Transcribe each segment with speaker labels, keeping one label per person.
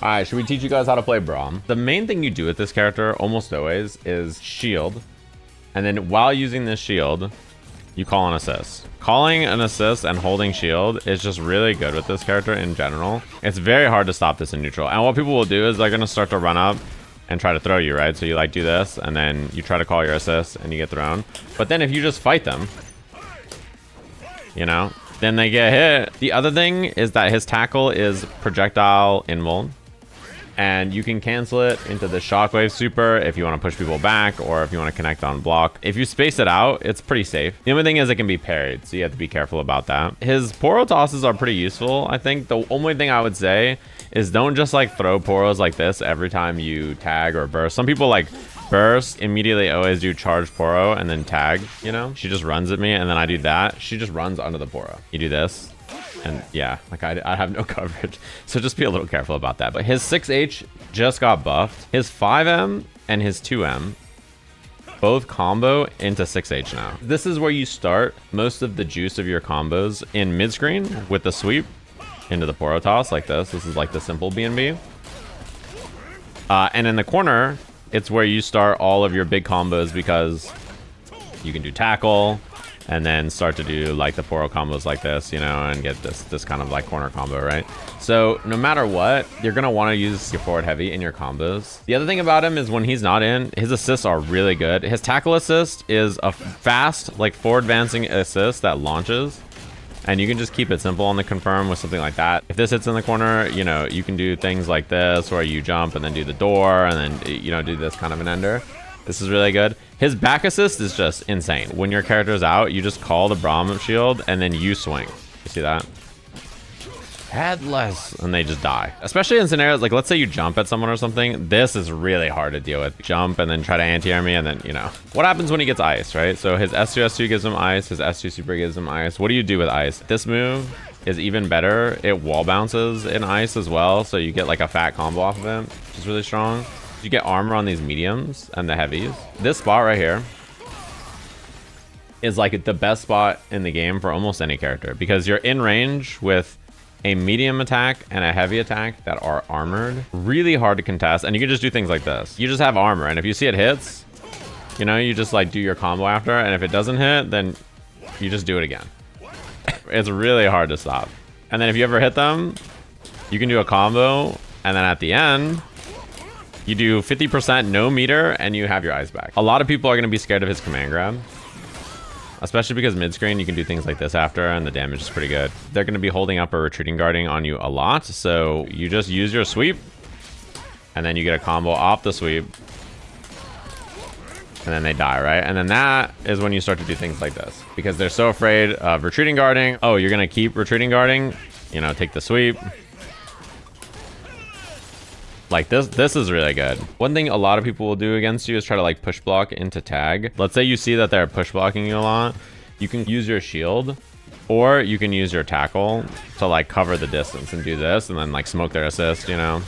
Speaker 1: All right, should we teach you guys how to play Braum? The main thing you do with this character almost always is shield. And then while using this shield, you call an assist. Calling an assist and holding shield is just really good with this character in general. It's very hard to stop this in neutral. And what people will do is they're gonna start to run up and try to throw you, right? So you like do this and then you try to call your assist and you get thrown. But then if you just fight them, you know, then they get hit. The other thing is that his tackle is projectile invuln. And you can cancel it into the shockwave super if you want to push people back or if you want to connect on block. If you space it out, it's pretty safe. The only thing is it can be parried, so you have to be careful about that. His Porro tosses are pretty useful. I think the only thing I would say is don't just like throw Porros like this every time you tag or burst. Some people like burst, immediately always do charge Porro and then tag, you know? She just runs at me and then I do that. She just runs under the Porro. You do this. And yeah, like I have no coverage. So just be a little careful about that. But his 6H just got buffed. His 5M and his 2M both combo into 6H now. This is where you start most of the juice of your combos in mid screen with the sweep into the Porro toss like this. This is like the simple BNB. And in the corner, it's where you start all of your big combos because you can do tackle, and then start to do like the Porro combos like this, you know, and get this kind of like corner combo, right? So no matter what, you're gonna want to use your forward heavy in your combos. The other thing about him is when he's not in, his assists are really good. His tackle assist is a fast, like forward advancing assist that launches, and you can just keep it simple on the confirm with something like that. If this hits in the corner, you know, you can do things like this where you jump and then do the door and then, you know, do this kind of an ender. This is really good. His back assist is just insane. When your character's out, you just call the Braum shield and then you swing. You see that? Headless. And they just die. Especially in scenarios like, let's say you jump at someone or something. This is really hard to deal with. Jump and then try to anti-air me and then, you know. What happens when he gets ice, right? So his S2, S2 gives him ice. His S2 super gives him ice. What do you do with ice? This move is even better. It wall bounces in ice as well. So you get like a fat combo off of it, which is really strong. You get armor on these mediums and the heavies. This spot right here is like the best spot in the game for almost any character because you're in range with a medium attack and a heavy attack that are armored. Really hard to contest, and you can just do things like this. You just have armor, and if you see it hits, you know, you just like do your combo after, and if it doesn't hit, then you just do it again. It's really hard to stop. And then if you ever hit them, you can do a combo, and then at the end, you do 50% no meter and you have your eyes back. A lot of people are going to be scared of his command grab, especially because mid screen you can do things like this after and the damage is pretty good. They're going to be holding up or retreating guarding on you a lot. So you just use your sweep and then you get a combo off the sweep and then they die, right? And then that is when you start to do things like this because they're so afraid of retreating guarding. Oh, you're going to keep retreating guarding, you know, take the sweep. Like this is really good. One thing a lot of people will do against you is try to like push block into tag. Let's say you see that they're push blocking you a lot. You can use your shield or you can use your tackle to like cover the distance and do this and then like smoke their assist, you know,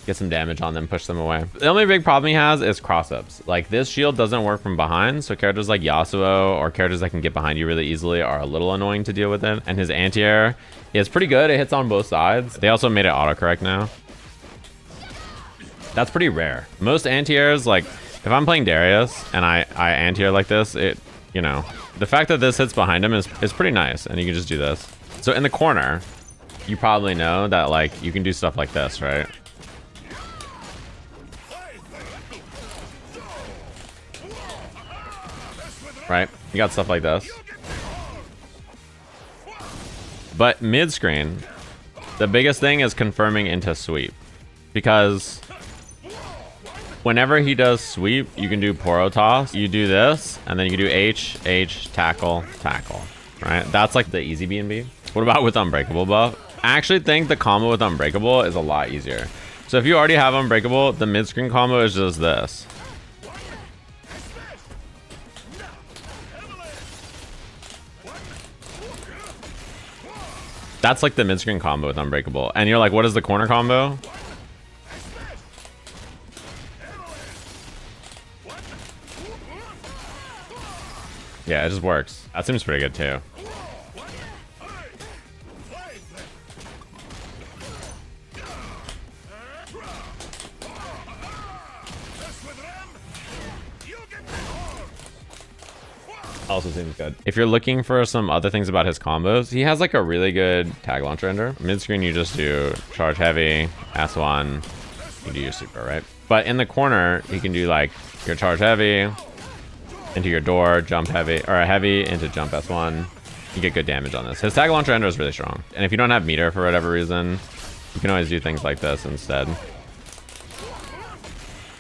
Speaker 1: get some damage on them, push them away. The only big problem he has is cross-ups. Like this shield doesn't work from behind. So characters like Yasuo or characters that can get behind you really easily are a little annoying to deal with it. And his anti-air is pretty good. It hits on both sides. They also made it autocorrect now. That's pretty rare. Most anti-airs, like if I'm playing Darius and I anti-air like this, it, you know, the fact that this hits behind him is pretty nice. And you can just do this. So in the corner, you probably know that like you can do stuff like this, right? Right? You got stuff like this. But mid screen, the biggest thing is confirming into sweep because whenever he does sweep, you can do Porro toss. You do this, and then you can do H, H, tackle, tackle, right? That's like the easy BNB. What about with Unbreakable buff? I actually think the combo with Unbreakable is a lot easier. So if you already have Unbreakable, the mid-screen combo is just this. That's like the mid-screen combo with Unbreakable. And you're like, what is the corner combo? Yeah, it just works. That seems pretty good too. Also seems good. If you're looking for some other things about his combos, he has like a really good tag launcher ender. Mid screen, you just do charge heavy, S1, you do your super, right? But in the corner, you can do like your charge heavy into your door, jump heavy, or a heavy into jump S1. You get good damage on this. His tag launcher ender is really strong. And if you don't have meter for whatever reason, you can always do things like this instead.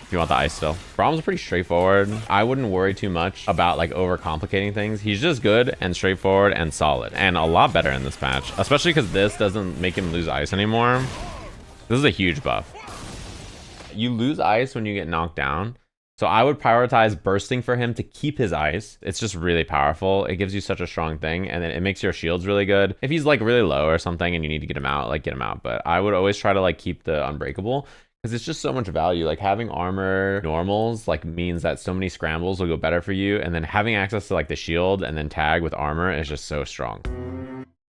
Speaker 1: If you want the ice still. Braum's pretty straightforward. I wouldn't worry too much about like overcomplicating things. He's just good and straightforward and solid. And a lot better in this patch. Especially because this doesn't make him lose ice anymore. This is a huge buff. You lose ice when you get knocked down. So I would prioritize bursting for him to keep his ice. It's just really powerful. It gives you such a strong thing, and then it makes your shields really good. If he's like really low or something and you need to get him out, like get him out. But I would always try to like keep the Unbreakable because it's just so much value. Like having armor normals like means that so many scrambles will go better for you, and then having access to like the shield and then tag with armor is just so strong.